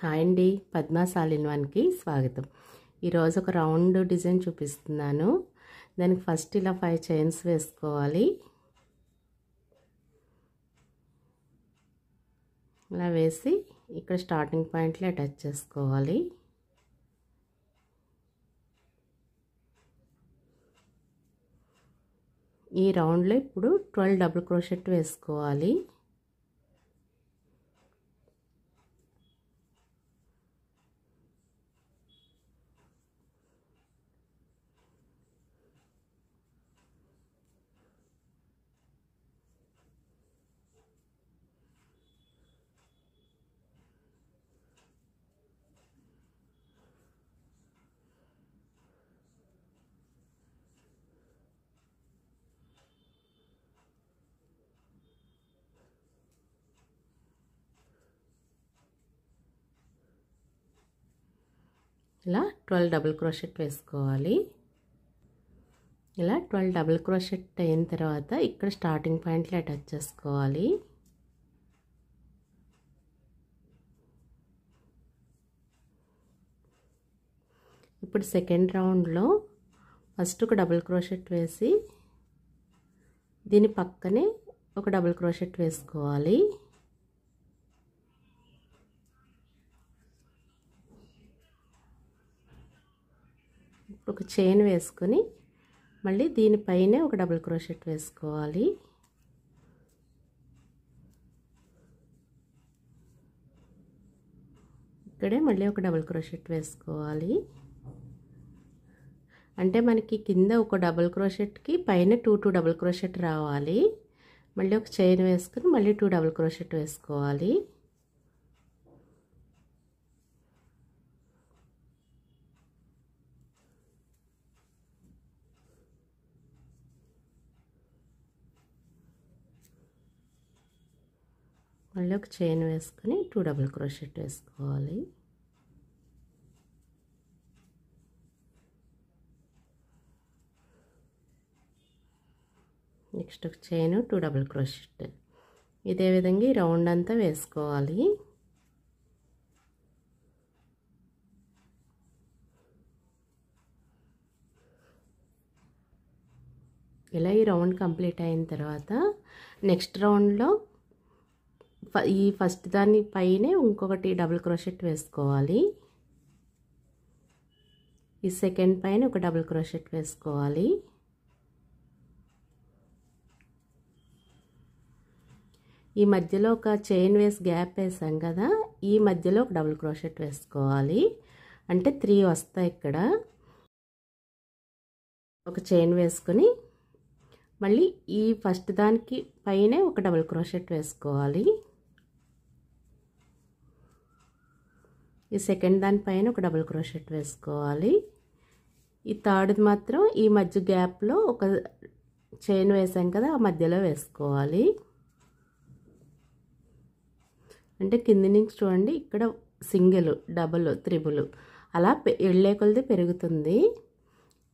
Hi అండి, Padma's all in వన్కి స్వాగతం. ఈరోజు ఒక రౌండ్ డిజైన్ చూపిస్తున్నాను. దానికి ఫస్ట్ ఇలా 5 చైన్స్ వేసుకోవాలి. ఇలా వేసి ఇక్కడ స్టార్టింగ్ పాయింట్లో అటాచ్ చేసుకోవాలి. ఈ రౌండ్లో ఇప్పుడు 12 డబుల్ క్రోషెట్ వేసుకోవాలి. ఇలా 12 డబుల్ క్రోషెట్ వేసుకోవాలి. ఇలా 12 డబుల్ క్రోషెట్ అయిన తర్వాత ఇక్కడ స్టార్టింగ్ పాయింట్లో అటాచ్ చేసుకోవాలి. ఇప్పుడు సెకండ్ రౌండ్లో ఫస్ట్ ఒక డబుల్ క్రోషెట్ వేసి దీని పక్కనే ఒక డబుల్ క్రోషెట్ వేసుకోవాలి. ఒక చైన్ వేసుకొని మళ్ళీ దీనిపైనే ఒక డబుల్ క్రోషెట్ వేసుకోవాలి. ఇక్కడే మళ్ళీ ఒక డబుల్ క్రోషెట్ వేసుకోవాలి. అంటే మనకి కింద ఒక డబుల్ క్రోషెట్కి పైన 2 డబుల్ క్రోషెట్ రావాలి. మళ్ళీ ఒక చైన్ వేసుకొని మళ్ళీ 2 డబుల్ క్రోషెట్ వేసుకోవాలి. మళ్ళీ ఒక చైన్ వేసుకొని 2 డబుల్ క్రోషెట్ వేసుకోవాలి. నెక్స్ట్ ఒక చైన్ 2 డబుల్ క్రోషెట్. ఇదే విధంగా ఈ రౌండ్ అంతా వేసుకోవాలి. ఇలా ఈ రౌండ్ కంప్లీట్ అయిన తర్వాత నెక్స్ట్ రౌండ్లో ఈ ఫస్ట్ దాని పైనే ఇంకొకటి డబుల్ క్రోషెట్ వేసుకోవాలి. ఈ సెకండ్ పైన ఒక డబుల్ క్రోషెట్ వేసుకోవాలి. ఈ మధ్యలో ఒక చైన్ వేసి గ్యాప్ వేసాం కదా, ఈ మధ్యలో ఒక డబుల్ క్రోషెట్ వేసుకోవాలి. అంటే 3 వస్తాయి. ఇక్కడ ఒక చైన్ వేసుకొని మళ్ళీ ఈ ఫస్ట్ దానికి పైనే ఒక డబుల్ క్రోషెట్ వేసుకోవాలి. ఈ సెకండ్ దానిపైన ఒక డబుల్ క్రోషెట్ వేసుకోవాలి. ఈ థర్డ్ మాత్రం ఈ మధ్య గ్యాప్లో ఒక చైన్ వేసాం కదా, ఆ మధ్యలో వేసుకోవాలి. అంటే కింది నుంచి చూడండి, ఇక్కడ సింగిల్, డబుల్, త్రిబుల్ అలా వెళ్ళే కొలది పెరుగుతుంది.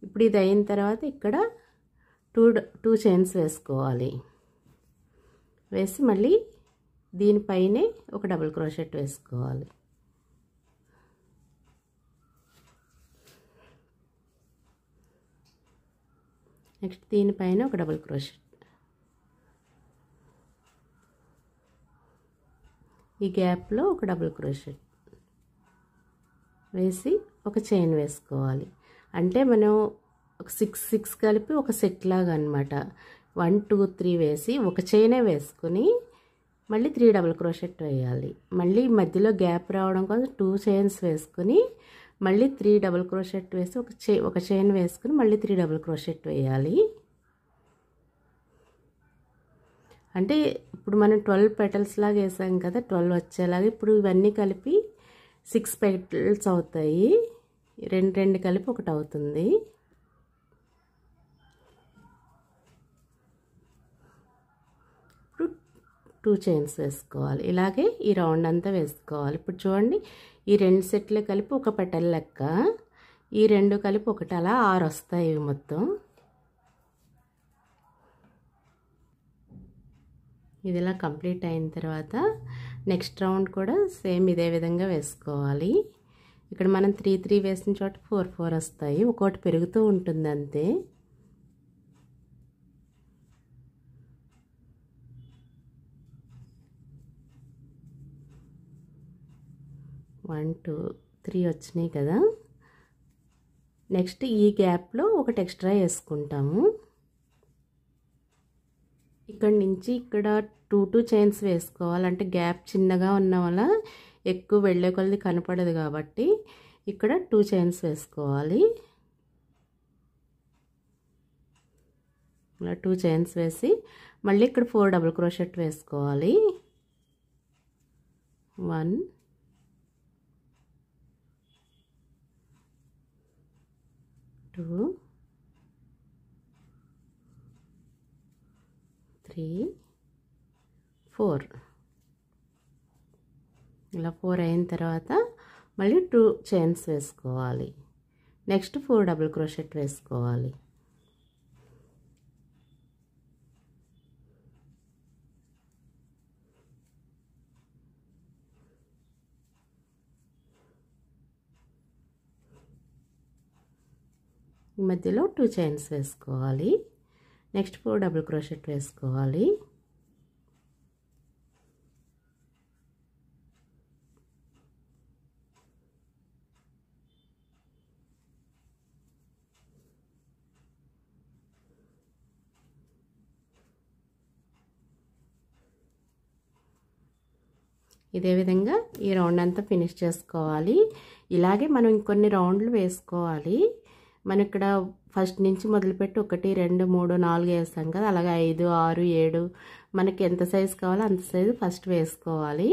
ఇప్పుడు ఇది అయిన తర్వాత ఇక్కడ 2 చైన్స్ వేసుకోవాలి. వేసి మళ్ళీ దీనిపైనే ఒక డబుల్ క్రోషెట్ వేసుకోవాలి. నెక్స్ట్ దీనిపైన ఒక డబుల్ క్రోషెట్. ఈ గ్యాప్లో ఒక డబుల్ క్రోషెట్ వేసి ఒక చైన్ వేసుకోవాలి. అంటే మనం ఒక 6 కలిపి ఒక సెట్ లాగా అనమాట. 1 2 3 వేసి ఒక చైనే వేసుకొని మళ్ళీ 3 డబుల్ క్రోషెట్ వేయాలి. మళ్ళీ మధ్యలో గ్యాప్ రావడం కోసం 2 చైన్స్ వేసుకొని మళ్ళీ 3 డబుల్ క్రోషెట్ వేసి ఒక చైన్ వేసుకుని మళ్ళీ 3 డబుల్ క్రోషెట్ వేయాలి. అంటే ఇప్పుడు మనం 12 పెటల్స్ లాగా వేసాం కదా, 12 వచ్చేలాగా ఇప్పుడు ఇవన్నీ కలిపి 6 పెటల్స్ అవుతాయి. 2 కలిపి ఒకటి అవుతుంది. ఇప్పుడు 2 చైన్స్ వేసుకోవాలి. ఇలాగే ఈ రౌండ్ అంతా వేసుకోవాలి. ఇప్పుడు చూడండి, ఈ 2 సెట్లు కలిపి ఒక పెటల్ లెక్క, ఈ 2 కలిపి ఒకటి, అలా 6 వస్తాయి మొత్తం. ఇదిలా కంప్లీట్ అయిన తర్వాత నెక్స్ట్ రౌండ్ కూడా సేమ్ ఇదే విధంగా వేసుకోవాలి. ఇక్కడ మనం 3 3 వేసిన చోట 4 4 వస్తాయి. ఒక్కోటి పెరుగుతూ ఉంటుంది అంతే. వన్ 2 3 వచ్చినాయి కదా. నెక్స్ట్ ఈ గ్యాప్లో ఒకటి ఎక్స్ట్రా వేసుకుంటాము. ఇక్కడ నుంచి ఇక్కడ 2 2 చైన్స్ వేసుకోవాలంటే గ్యాప్ చిన్నగా ఉన్న వల్ల ఎక్కువ వెళ్ళే కొలది కనపడదు కాబట్టి ఇక్కడ 2 చైన్స్ వేసుకోవాలి. ఇలా 2 చైన్స్ వేసి మళ్ళీ ఇక్కడ 4 డబుల్ క్రోషెట్ వేసుకోవాలి. 1 2 3 4 ఇలా 4 అయిన తర్వాత మళ్ళీ 2 చైన్స్ వేసుకోవాలి. నెక్స్ట్ 4 డబుల్ క్రోషెట్ వేసుకోవాలి. ఈ మధ్యలో 2 చైన్స్ వేసుకోవాలి. నెక్స్ట్ 4 డబుల్ క్రోషెట్ వేసుకోవాలి. ఇదే విధంగా ఈ రౌండ్ అంతా ఫినిష్ చేసుకోవాలి. ఇలాగే మనం ఇంకొన్ని రౌండ్లు వేసుకోవాలి. మనం ఇక్కడ ఫస్ట్ నుంచి మొదలుపెట్టి 1 2 3 4 వేస్తాం కదా, అలాగే 5 6 7 మనకి ఎంత సైజు కావాలో అంత సైజు ఫస్ట్ వేసుకోవాలి.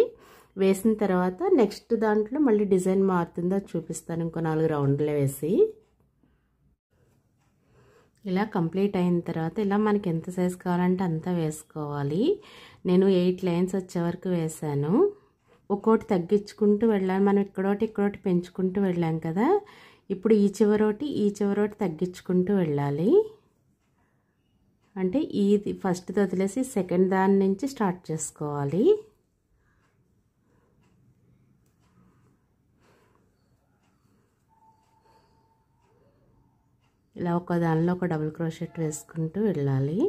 వేసిన తర్వాత నెక్స్ట్ దాంట్లో మళ్ళీ డిజైన్ మారుతుందో చూపిస్తాను ఇంకో 4 రౌండ్లు వేసి. ఇలా కంప్లీట్ అయిన తర్వాత ఇలా మనకి ఎంత సైజు కావాలంటే అంతా వేసుకోవాలి. నేను 8 లైన్స్ వచ్చే వరకు వేసాను. ఒక్కోటి తగ్గించుకుంటూ వెళ్ళాను. మనం ఇక్కడోటి పెంచుకుంటూ వెళ్ళాం కదా. ఇప్పుడు ఈ చివరోటి తగ్గించుకుంటూ వెళ్ళాలి. అంటే ఇది ఫస్ట్ వదిలేసి సెకండ్ దాని నుంచి స్టార్ట్ చేసుకోవాలి. ఇలా ఒక దానిలో ఒక డబుల్ క్రోషెట్ వేసుకుంటూ వెళ్ళాలి.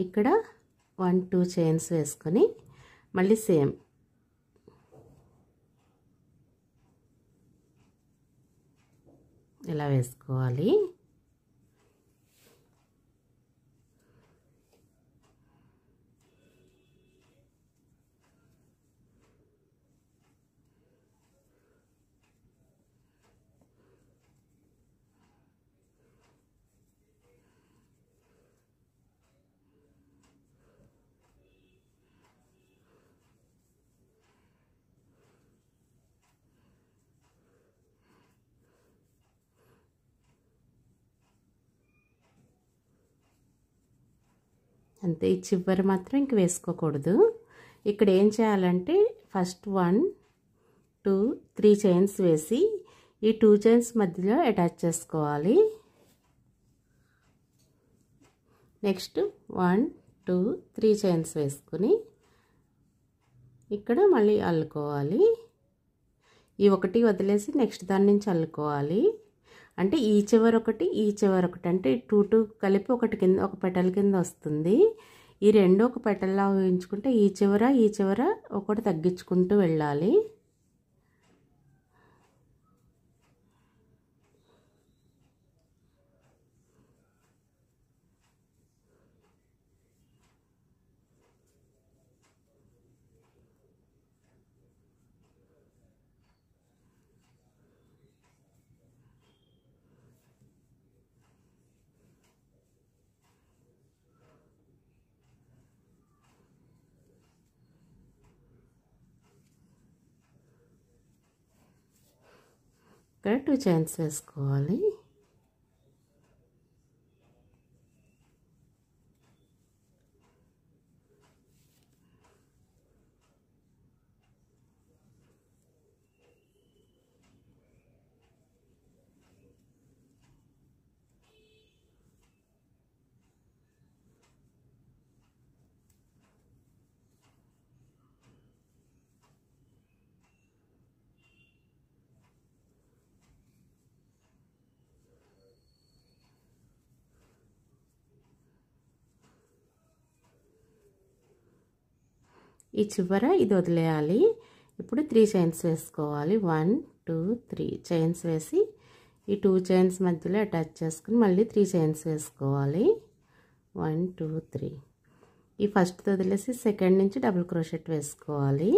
ఇక్కడ 1 2 చైన్స్ వేసుకొని మళ్ళీ సేమ్ ఇలా వేసుకోవాలి. అంతే. ఈ చివరి మాత్రం ఇంక వేసుకోకూడదు. ఇక్కడ ఏం చేయాలంటే ఫస్ట్ 1 2 3 చైన్స్ వేసి ఈ 2 చైన్స్ మధ్యలో అటాచ్ చేసుకోవాలి. నెక్స్ట్ 1 2 3 చైన్స్ వేసుకుని ఇక్కడ మళ్ళీ అల్లుకోవాలి. ఈ ఒకటి వదిలేసి నెక్స్ట్ దాని నుంచి అల్లుకోవాలి. అంటే ఈ చివర ఒకటి అంటే 2 2 కలిపి ఒకటి కింద ఒక పెటల్ కింద వస్తుంది. ఈ రెండు ఒక పెటల్లా ఊహించుకుంటే ఈ చివర ఒకటి తగ్గించుకుంటూ వెళ్ళాలి. ఇక్కడ 2 చైన్స్ వేసుకోవాలి. ఈ చివర ఇది వదిలేయాలి. ఇప్పుడు 3 చైన్స్ వేసుకోవాలి. 1 2 3 చైన్స్ వేసి ఈ 2 చైన్స్ మధ్యలో అటాచ్ చేసుకుని మళ్ళీ 3 చైన్స్ వేసుకోవాలి. 1 2 3 ఈ ఫస్ట్ వదిలేసి సెకండ్ నుంచి డబుల్ క్రోషెట్ వేసుకోవాలి.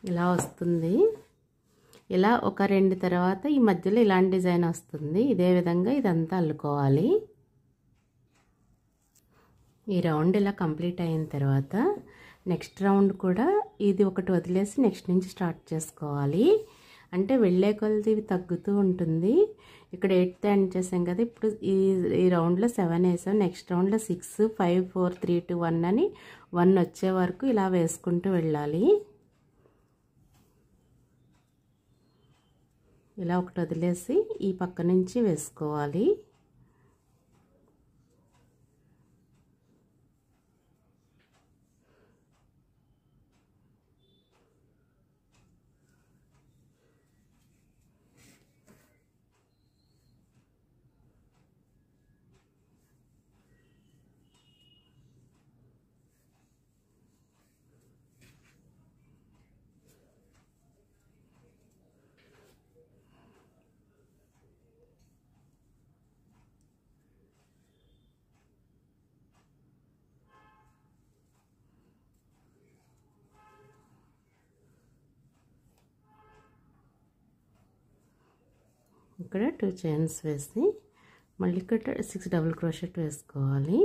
ఇలా వస్తుంది. ఇలా ఒక 2 తర్వాత ఈ మధ్యలో ఇలాంటి డిజైన్ వస్తుంది. ఇదే విధంగా ఇదంతా అల్లుకోవాలి. ఈ రౌండ్ ఇలా కంప్లీట్ అయిన తర్వాత నెక్స్ట్ రౌండ్ కూడా ఇది ఒకటి వదిలేసి నెక్స్ట్ నుంచి స్టార్ట్ చేసుకోవాలి. అంటే వెళ్ళే కొలది తగ్గుతూ ఉంటుంది. ఇక్కడ 8th ఎండ్ చేసాం కదా, ఇప్పుడు ఈ రౌండ్లో 7 వేసాం. నెక్స్ట్ రౌండ్లో 6 5 4 3 2 1 అని 1 వచ్చే వరకు ఇలా వేసుకుంటూ వెళ్ళాలి. ఇలా ఒకటి వదిలేసి ఈ పక్క నుంచి వేసుకోవాలి. ఇక్కడ 2 చైన్స్ వేసి మళ్ళీ ఇక్కడ 6 డబుల్ క్రోషెట్ వేసుకోవాలి.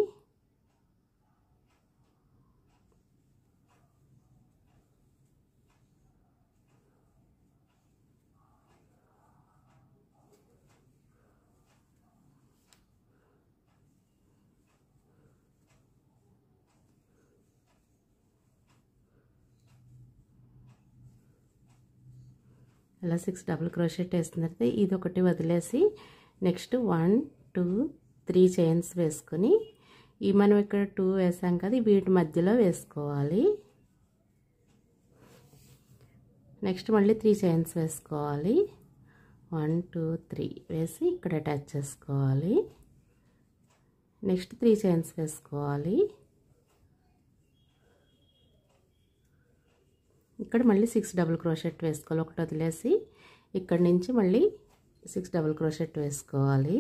అలా 6 డబుల్ క్రోషెట్ వేసిన తర్వాత ఇది ఒకటి వదిలేసి నెక్స్ట్ 1 2 3 చైన్స్ వేసుకొని ఈ మనం ఇక్కడ 2 వేసాం కదా, వీటి మధ్యలో వేసుకోవాలి. నెక్స్ట్ మళ్ళీ 3 చైన్స్ వేసుకోవాలి. 1 2 3 వేసి ఇక్కడ అటాచ్ చేసుకోవాలి. నెక్స్ట్ 3 చైన్స్ వేసుకోవాలి. ఇక్కడ మళ్ళీ 6 డబుల్ క్రోషెట్ వేసుకోవాలి. ఒకటి వదిలేసి ఇక్కడ నుంచి మళ్ళీ 6 డబుల్ క్రోషెట్ వేసుకోవాలి.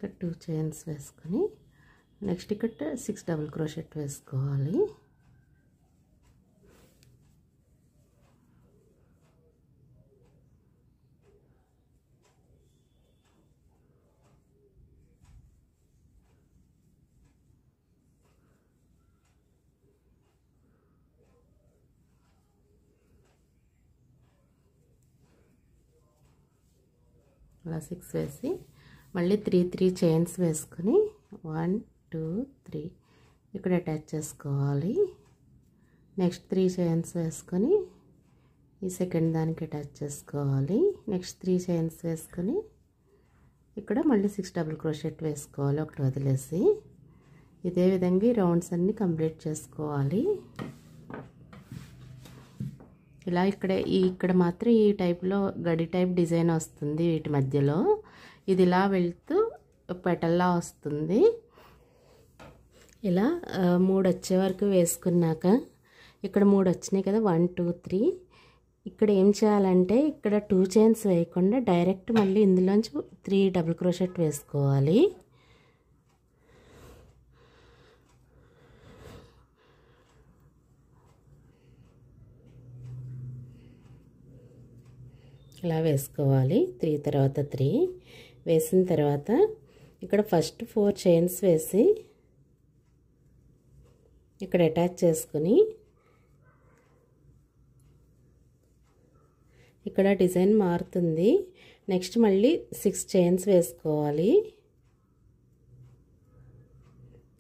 ఇక్కడ 2 చైన్స్ వేసుకొని నెక్స్ట్ ఇక్కడ 6 డబుల్ క్రోషెట్ వేసుకోవాలి. అలా 6 వేసి మళ్ళీ 3 చైన్స్ వేసుకొని 1 2 3 ఇక్కడ అటాచ్ చేసుకోవాలి. నెక్స్ట్ 3 చైన్స్ వేసుకొని ఈ సెకండ్ దానికి అటాచ్ చేసుకోవాలి. నెక్స్ట్ 3 చైన్స్ వేసుకొని ఇక్కడ మళ్ళీ 6 డబుల్ క్రోషెట్ వేసుకోవాలి ఒకటి వదిలేసి. ఇదే విధంగా ఈ రౌండ్స్ అన్నీ కంప్లీట్ చేసుకోవాలి. ఇలా ఇక్కడ మాత్రం ఈ టైప్లో గడి టైప్ డిజైన్ వస్తుంది. వీటి మధ్యలో ఇది ఇలా వెళ్తూ పెటల్లా వస్తుంది. ఇలా 3 వచ్చే వరకు వేసుకున్నాక ఇక్కడ 3 వచ్చినాయి కదా, 1 2 3 ఇక్కడ ఏం చేయాలంటే ఇక్కడ 2 చైన్స్ వేయకుండా డైరెక్ట్ మళ్ళీ ఇందులోంచి 3 డబుల్ క్రోషెట్ వేసుకోవాలి. ఇలా వేసుకోవాలి. 3 తర్వాత 3 వేసిన తర్వాత ఇక్కడ ఫస్ట్ 4 చైన్స్ వేసి ఇక్కడ అటాచ్ చేసుకుని ఇక్కడ డిజైన్ మారుతుంది. నెక్స్ట్ మళ్ళీ 6 చైన్స్ వేసుకోవాలి.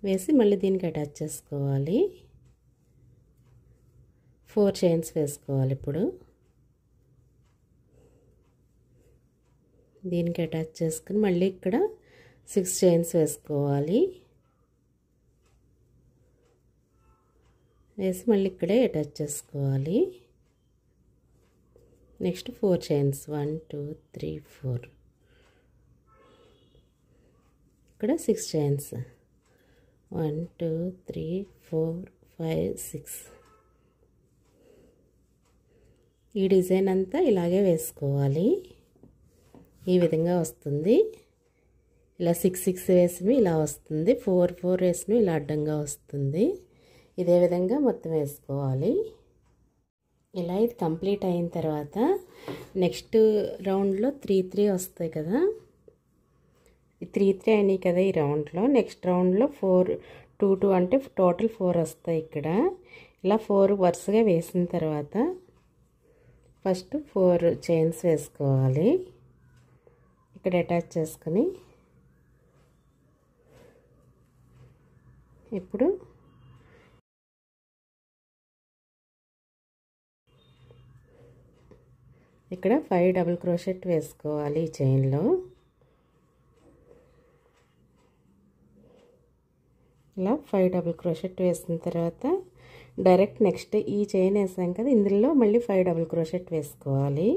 వేసి మళ్ళీ దీనికి అటాచ్ చేసుకోవాలి. 4 చైన్స్ వేసుకోవాలి. ఇప్పుడు దీనికి అటాచ్ చేసుకుని మళ్ళీ ఇక్కడ 6 చైన్స్ వేసుకోవాలి. వేసి మళ్ళీ ఇక్కడే అటాచ్ చేసుకోవాలి. నెక్స్ట్ 4 చైన్స్ 1 2 3 4 ఇక్కడ 6 చైన్స్ 1 2 3 4 5 6 ఈ డిజైన్ అంతా ఇలాగే వేసుకోవాలి. ఈ విధంగా వస్తుంది. ఇలా 6 6 వేసినవి ఇలా వస్తుంది. 4 4 వేసినవి ఇలా అడ్డంగా వస్తుంది. ఇదే విధంగా మొత్తం వేసుకోవాలి. ఇలా ఇది కంప్లీట్ అయిన తర్వాత నెక్స్ట్ రౌండ్లో 3 3 వస్తాయి కదా, ఈ 3 3 అయినాయి కదా ఈ రౌండ్లో. నెక్స్ట్ రౌండ్లో 4 2 2 అంటే టోటల్ 4 వస్తాయి ఇక్కడ. ఇలా 4 వరుసగా వేసిన తర్వాత ఫస్ట్ 4 చైన్స్ వేసుకోవాలి. ఇక్కడ అటాచ్ చేసుకుని ఇప్పుడు ఇక్కడ 5 డబుల్ క్రోషెట్ వేసుకోవాలి ఈ చైన్లో. ఇలా 5 డబుల్ క్రోషెట్ వేసిన తర్వాత డైరెక్ట్ నెక్స్ట్ ఈ చైన్ వేసాం కదా ఇందులో మళ్ళీ 5 డబుల్ క్రోషెట్ వేసుకోవాలి.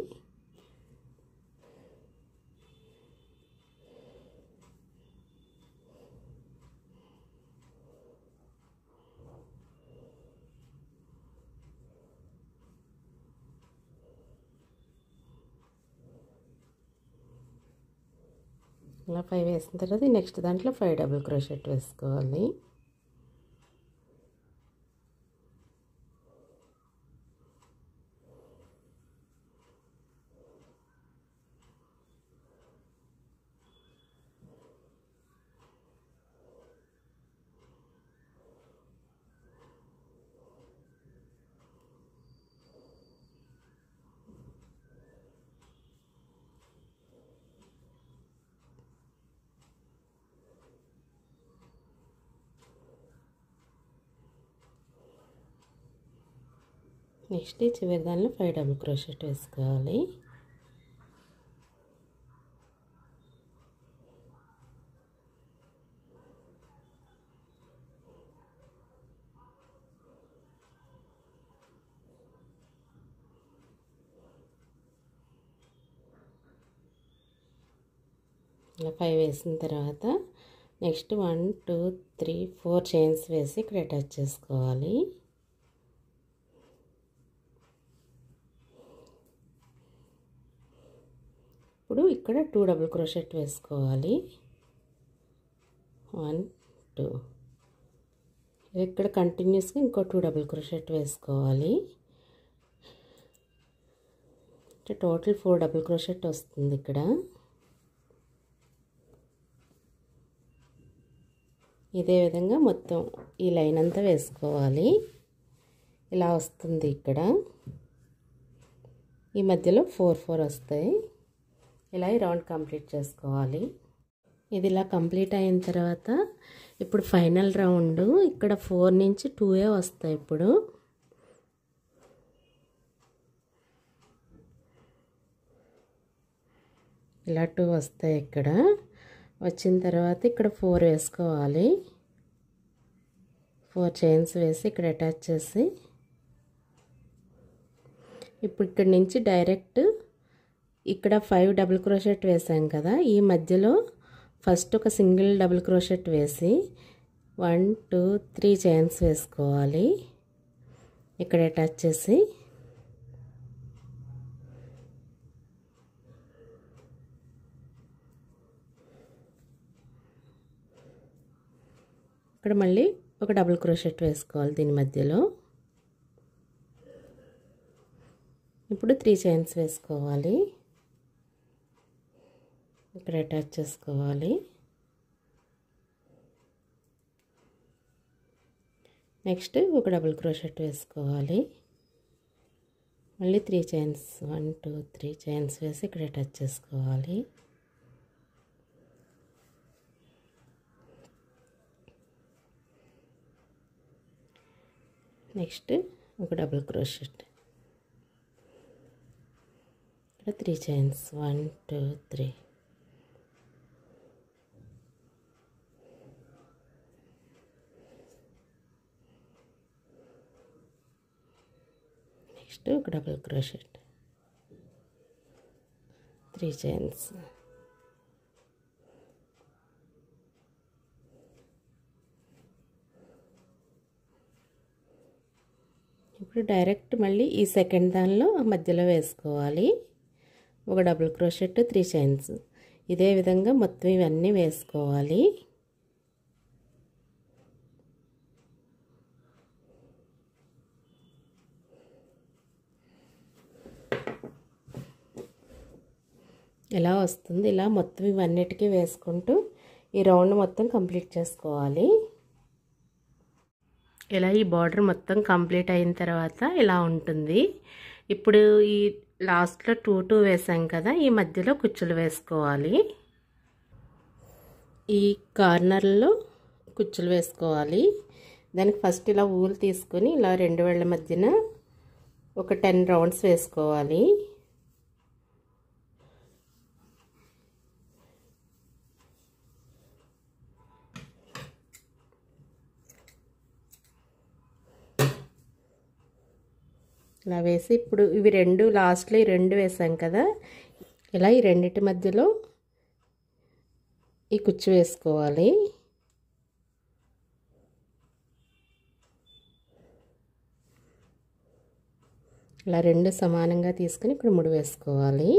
ఇలా 5 వేసిన తర్వాత నెక్స్ట్ దాంట్లో 5 డబుల్ క్రోషెట్ వేసుకోవాలి. నెక్స్ట్ ఈ చివరి దానిలో 5 డబుల్ క్రోషెట్ వేసుకోవాలి. ఇలా 5 వేసిన తర్వాత నెక్స్ట్ 1 2 3 4 చైన్స్ వేసి ఇక్కడ అటాచ్ చేసుకోవాలి. ఇప్పుడు ఇక్కడ 2 డబుల్ క్రోషెట్ వేసుకోవాలి. 1 2 ఇక్కడ కంటిన్యూస్గా ఇంకో 2 డబుల్ క్రోషెట్ వేసుకోవాలి. టోటల్ 4 డబుల్ క్రోషెట్ వస్తుంది ఇక్కడ. ఇదే విధంగా మొత్తం ఈ లైన్ అంతా వేసుకోవాలి. ఇలా వస్తుంది ఇక్కడ. ఈ మధ్యలో 4 4 వస్తాయి. ఇలా ఈ రౌండ్ కంప్లీట్ చేసుకోవాలి. ఇది ఇలా కంప్లీట్ అయిన తర్వాత ఇప్పుడు ఫైనల్ రౌండ్ ఇక్కడ 4 నుంచి 2 వస్తాయి. ఇప్పుడు ఇలా 2 వస్తాయి. ఇక్కడ వచ్చిన తర్వాత ఇక్కడ 4 వేసుకోవాలి. 4 చైన్స్ వేసి ఇక్కడ అటాచ్ చేసి ఇప్పుడు ఇక్కడ నుంచి డైరెక్ట్ ఇక్కడ 5 డబుల్ క్రోషెట్ వేసాం కదా, ఈ మధ్యలో ఫస్ట్ ఒక సింగిల్ డబుల్ క్రోషెట్ వేసి 1 2 3 చైన్స్ వేసుకోవాలి. ఇక్కడ అటాచ్ చేసి ఇక్కడ మళ్ళీ ఒక డబుల్ క్రోషెట్ వేసుకోవాలి దీని మధ్యలో. ఇప్పుడు 3 చైన్స్ వేసుకోవాలి. ఇక్కడ అటాచ్ చేసుకోవాలి. నెక్స్ట్ ఒక డబుల్ క్రోషెట్ వేసుకోవాలి. మళ్ళీ 3 చైన్స్ 1 2 3 చైన్స్ వేసి ఇక్కడ అటాచ్ చేసుకోవాలి. నెక్స్ట్ ఒక డబుల్ క్రోషెట్, ఇక్కడ 3 చైన్స్ 1 2 3. నెక్స్ట్ ఒక డబుల్ క్రోషెట్, 3 చైన్స్. ఇప్పుడు డైరెక్ట్ మళ్ళీ ఈ సెకండ్ దానిలో మధ్యలో వేసుకోవాలి. ఒక డబుల్ క్రోషెట్ 3 చైన్స్. ఇదే విధంగా మొత్తం ఇవన్నీ వేసుకోవాలి. ఇలా వస్తుంది. ఇలా మొత్తం ఇవన్నిటికీ వేసుకుంటూ ఈ రౌండ్ మొత్తం కంప్లీట్ చేసుకోవాలి. ఇలా ఈ బార్డర్ మొత్తం కంప్లీట్ అయిన తర్వాత ఇలా ఉంటుంది. ఇప్పుడు ఈ లాస్ట్లో 2 2 వేసాం కదా, ఈ మధ్యలో కుచ్చులు వేసుకోవాలి. ఈ కార్నర్లో కుచ్చులు వేసుకోవాలి. దానికి ఫస్ట్ ఇలా ఊలు తీసుకొని ఇలా 2 వేళ్ళ మధ్యన ఒక 10 రౌండ్స్ వేసుకోవాలి. ఇలా వేసి ఇప్పుడు ఇవి 2 లాస్ట్లో ఈ 2 వేసాం కదా, ఇలా ఈ రెండిటి మధ్యలో ఈ కుచ్చు వేసుకోవాలి. ఇలా 2 సమానంగా తీసుకుని ఇక్కడ 3 వేసుకోవాలి.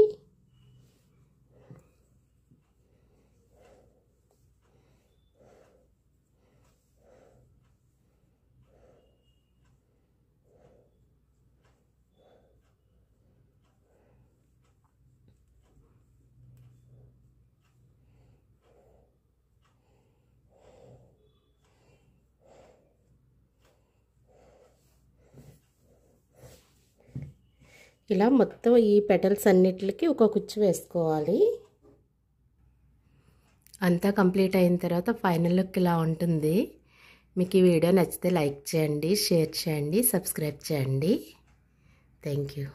ఇలా మొత్తం ఈ పెటల్స్ అన్నిటికి ఒక కుచ్చు వేసుకోవాలి. అంతా కంప్లీట్ అయిన తర్వాత ఫైనల్ లుక్ ఇలా ఉంటుంది. మీకు ఈ వీడియో నచ్చితే లైక్ చేయండి, షేర్ చేయండి, సబ్స్క్రైబ్ చేయండి. Thank you.